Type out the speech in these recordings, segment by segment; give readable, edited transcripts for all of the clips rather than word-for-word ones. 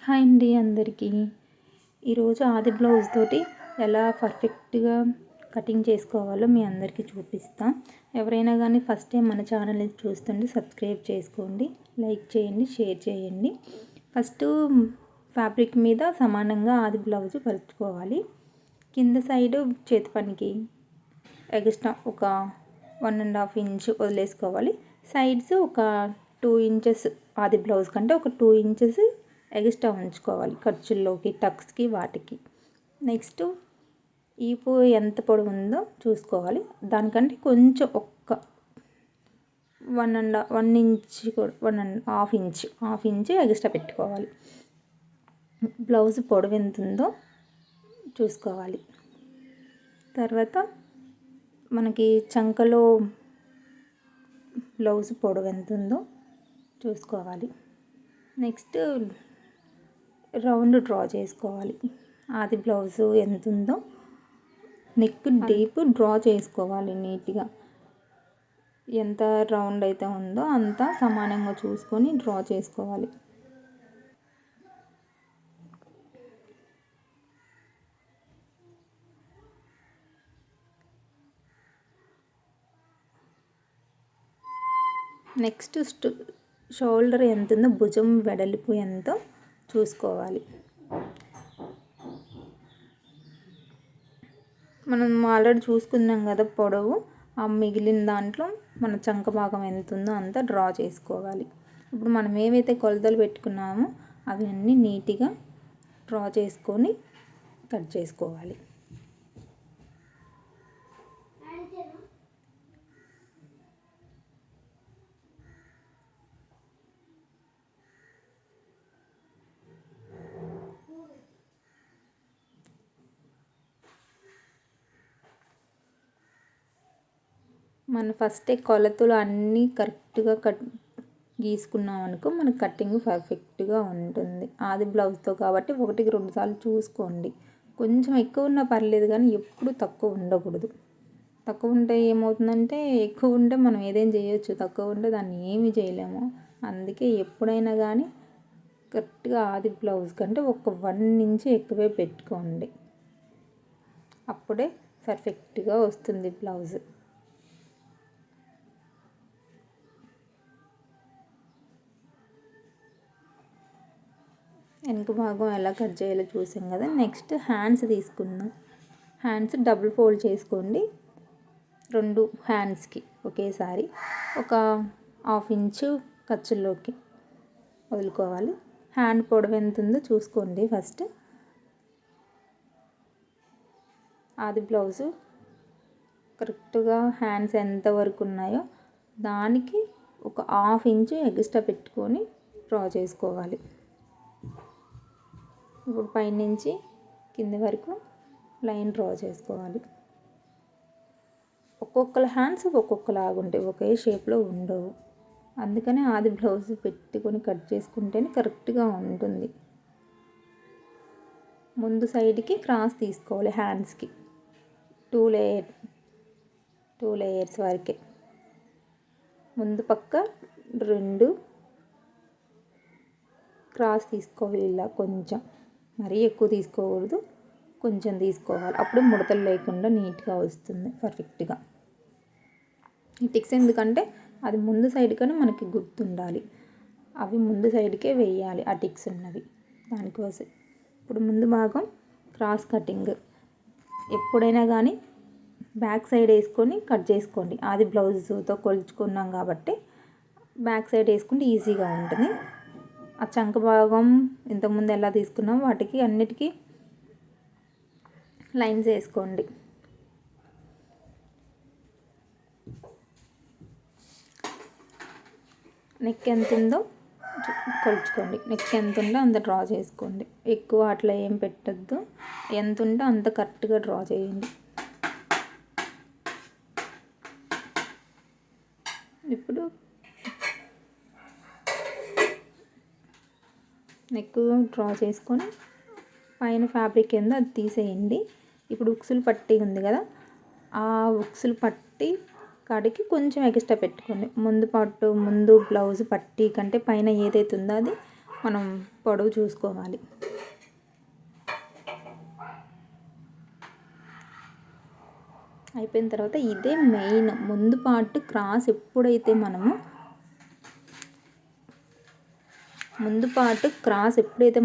Hi అండి అందరికీ. ఈరోజు ఆది బ్లౌజ్ తోటి ఎలా పర్ఫెక్ట్గా కటింగ్ చేసుకోవాలో మీ అందరికీ చూపిస్తాం. ఎవరైనా కానీ ఫస్ట్ టైం మన ఛానల్ని చూస్తుంటే సబ్స్క్రైబ్ చేసుకోండి, లైక్ చేయండి, షేర్ చేయండి. ఫస్ట్ ఫ్యాబ్రిక్ మీద సమానంగా ఆది బ్లౌజ్ పరుచుకోవాలి. కింద సైడు చేతి పనికి ఎక్స్ట్రా ఒక 1.5 ఇంచ్ వదిలేసుకోవాలి. సైడ్స్ ఒక 2 ఇంచెస్ ఆది బ్లౌజ్ కంటే ఒక 2 ఇంచెస్ ఎక్స్ట్రా ఉంచుకోవాలి ఖర్చుల్లోకి, టక్స్కి, వాటికి. నెక్స్ట్ ఈపు ఎంత పొడవు ఉందో చూసుకోవాలి. దానికంటే కొంచెం ఒక్క 1 ఇంచ్, 1.5 ఇంచ్ ఎక్స్ట్రా పెట్టుకోవాలి. బ్లౌజ్ పొడవు ఎంత ఉందో చూసుకోవాలి. తర్వాత మనకి చంకలో బ్లౌజ్ పొడవు ఎంత ఉందో చూసుకోవాలి. నెక్స్ట్ రౌండ్ డ్రా చేసుకోవాలి. ఆది బ్లౌజు ఎంత ఉందో నెక్ డీప్ డ్రా చేసుకోవాలి నీట్గా. ఎంత రౌండ్ అయితే ఉందో అంత సమానంగా చూసుకొని డ్రా చేసుకోవాలి. నెక్స్ట్ షోల్డర్ ఎంత ఉందో, భుజం వెడల్పు ఎంతో చూసుకోవాలి. మనం ఆల్రెడీ చూసుకున్నాం కదా పొడవు. ఆ మిగిలిన దాంట్లో మన చంక భాగం ఎంత ఉందో అంతా డ్రా చేసుకోవాలి. ఇప్పుడు మనం ఏవైతే కొలతలు పెట్టుకున్నామో అవి అన్నీ నీట్గా డ్రా చేసుకొని కట్ చేసుకోవాలి. మనం ఫస్టే కొలతలు అన్నీ కరెక్ట్గా గీసుకున్నాం అనుకో మనకు కటింగ్ పర్ఫెక్ట్గా ఉంటుంది. ఆది బ్లౌజ్తో కాబట్టి 1-2 సార్లు చూసుకోండి. కొంచెం ఎక్కువ ఉన్నా పర్లేదు కానీ ఎప్పుడు తక్కువ ఉండకూడదు. తక్కువ ఉంటే ఏమవుతుందంటే, ఎక్కువ ఉంటే మనం ఏదేం చేయొచ్చు, తక్కువ ఉంటే దాన్ని ఏమీ చేయలేము. అందుకే ఎప్పుడైనా కానీ కరెక్ట్గా ఆది బ్లౌజ్ కంటే ఒక 1 ఇంచ్ ఎక్కువే పెట్టుకోండి. అప్పుడే పర్ఫెక్ట్గా వస్తుంది బ్లౌజ్. వెనక భాగం ఎలా కట్ చేయాలో చూసాం కదా. నెక్స్ట్ హ్యాండ్స్ తీసుకుందాం. హ్యాండ్స్ డబుల్ ఫోల్డ్ చేసుకోండి. 2 హ్యాండ్స్కి ఒకేసారి ఒక 1/2 ఇంచు ఖర్చుల్లోకి వదులుకోవాలి. హ్యాండ్ పొడవు ఎంత ఉందో చూసుకోండి. ఫస్ట్ ఆది బ్లౌజు కరెక్ట్గా హ్యాండ్స్ ఎంత వరకు ఉన్నాయో దానికి ఒక 1/2 ఇంచు ఎక్స్ట్రా పెట్టుకొని డ్రా చేసుకోవాలి. ఇప్పుడు పైనుంచి కింది వరకు లైన్ డ్రా చేసుకోవాలి. ఒక్కొక్కల హ్యాండ్స్ ఒక్కొక్కలాగా ఉంటాయి, ఒకే షేప్లో ఉండవు. అందుకనే ఆది బ్లౌజ్ పెట్టుకొని కట్ చేసుకుంటేనే కరెక్ట్గా ఉంటుంది. ముందు సైడ్కి క్రాస్ తీసుకోవాలి. హ్యాండ్స్కి 2 లేయర్స్ వరకే. ముందు పక్క 2 క్రాస్ తీసుకోవాలి. ఇలా కొంచెం, మరీ ఎక్కువ తీసుకోకూడదు, కొంచెం తీసుకోవాలి. అప్పుడు ముడతలు లేకుండా నీట్గా వస్తుంది పర్ఫెక్ట్గా. ఈ టిక్స్ ఎందుకంటే అది ముందు సైడ్ కానీ మనకి గుర్తుండాలి. అవి ముందు సైడ్కే వేయాలి ఆ టిక్స్ ఉన్నవి, దానికోసం. ఇప్పుడు ముందు భాగం క్రాస్ కటింగ్ ఎప్పుడైనా కానీ బ్యాక్ సైడ్ వేసుకొని కట్ చేసుకోండి. ఆది బ్లౌజ్తో కొలుచుకున్నాం కాబట్టి బ్యాక్ సైడ్ వేసుకుంటే ఈజీగా ఉంటుంది. ఆ చంక భాగం ఇంతకుముందు ఎలా తీసుకున్నామో వాటికి అన్నిటికీ లైన్స్ వేసుకోండి. నెక్ ఎంత ఉందో కొలుచుకోండి. నెక్ ఎంత ఉందో అంత డ్రా చేసుకోండి. ఎక్కువ అట్లా ఏం పెట్టద్దు. ఎంత ఉందో అంత కరెక్ట్గా డ్రా చేయండి. ఇప్పుడు నెక్ డ్రా చేసుకొని పైన ఫ్యాబ్రిక్ ఏందో అది తీసేయండి. ఇప్పుడు ఉక్సులు పట్టీ ఉంది కదా, ఆ ఉక్సులు పట్టీ కాడికి కొంచెం ఎక్స్ట్రా పెట్టుకోండి. ముందు బ్లౌజ్ పట్టీ కంటే పైన ఏదైతే ఉందో అది మనం పొడవు చూసుకోవాలి. అయిపోయిన తర్వాత ఇదే మెయిన్ ముందు పార్ట్ క్రాస్ ఎప్పుడైతే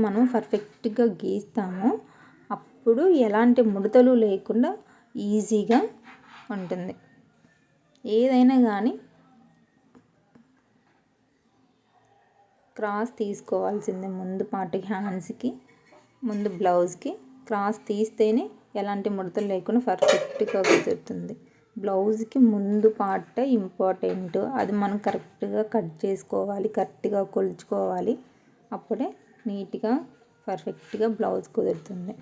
మనం పర్ఫెక్ట్గా గీస్తామో అప్పుడు ఎలాంటి ముడతలు లేకుండా ఈజీగా ఉంటుంది. ఏదైనా కానీ క్రాస్ తీసుకోవాల్సిందే. ముందు పార్ట్కి హ్యాండ్స్కి, ముందు బ్లౌజ్కి క్రాస్ తీస్తేనే ఎలాంటి ముడతలు లేకుండా పర్ఫెక్ట్గా కుదురుతుంది. బ్లౌజ్కి ముందు పార్ట్ ఇంపార్టెంట్. అది మనం కరెక్ట్గా కట్ చేసుకోవాలి, కరెక్ట్గా కొలుచుకోవాలి. అప్పుడే నీట్గా పర్ఫెక్ట్గా బ్లౌజ్ కుదురుతుంది.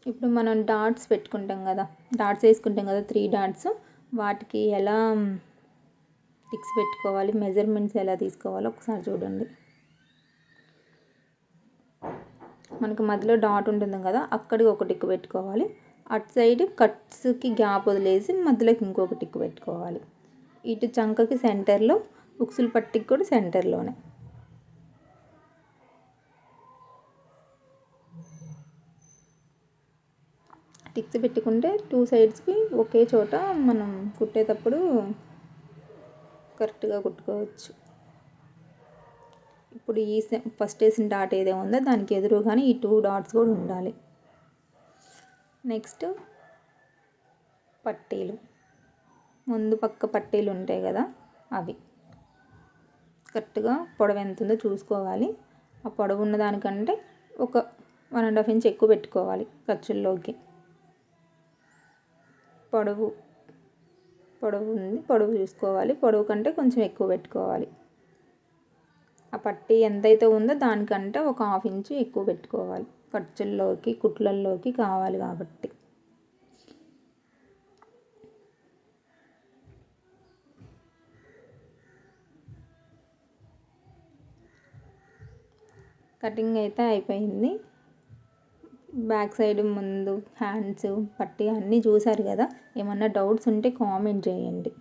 ఇప్పుడు మనం డాట్స్ వేసుకుంటాం కదా 3 డాట్స్, వాటికి ఎలా టిక్స్ పెట్టుకోవాలి, మెజర్మెంట్స్ ఎలా తీసుకోవాలో ఒకసారి చూడండి. మనకు మధ్యలో డాట్ ఉంటుంది కదా, అక్కడికి ఒక టిక్ పెట్టుకోవాలి. అటు సైడ్ కట్స్కి గ్యాప్ వదిలేసి మధ్యలోకి ఇంకొక టిక్ పెట్టుకోవాలి. ఇటు చంకకి సెంటర్లో, ఉక్సుల పట్టికి కూడా సెంటర్లోనే. టిక్స్ పెట్టుకుంటే 2 సైడ్స్కి ఒకే చోట మనం కుట్టేటప్పుడు కరెక్ట్గా కుట్టుకోవచ్చు. ఇప్పుడు ఈ ఫస్ట్ వేసిన డాట్ ఏదో ఉందో దానికి ఎదురుగానే ఈ 2 డాట్స్ కూడా ఉండాలి. నెక్స్ట్ పట్టీలు, ముందు పక్క పట్టీలు ఉంటాయి కదా, అవి కరెక్ట్గా పొడవు ఎంత ఉందో చూసుకోవాలి. ఆ పొడవు ఉన్న దానికంటే ఒక 1.5 ఇంచ్ ఎక్కువ పెట్టుకోవాలి ఖర్చుల్లోకి. పొడవు చూసుకోవాలి. పొడవు కంటే కొంచెం ఎక్కువ పెట్టుకోవాలి. ఆ పట్టీ ఎంతైతే ఉందో దానికంటే ఒక 1/2 ఇంచు ఎక్కువ పెట్టుకోవాలి. ఖర్చుల్లోకి, కుట్లల్లోకి కావాలి కాబట్టి. కటింగ్ అయితే అయిపోయింది. బ్యాక్ సైడ్, ముందు హ్యాండ్స్, పట్టీ అన్నీ చూసారు కదా. ఏమన్నా డౌట్స్ ఉంటే కామెంట్ చేయండి.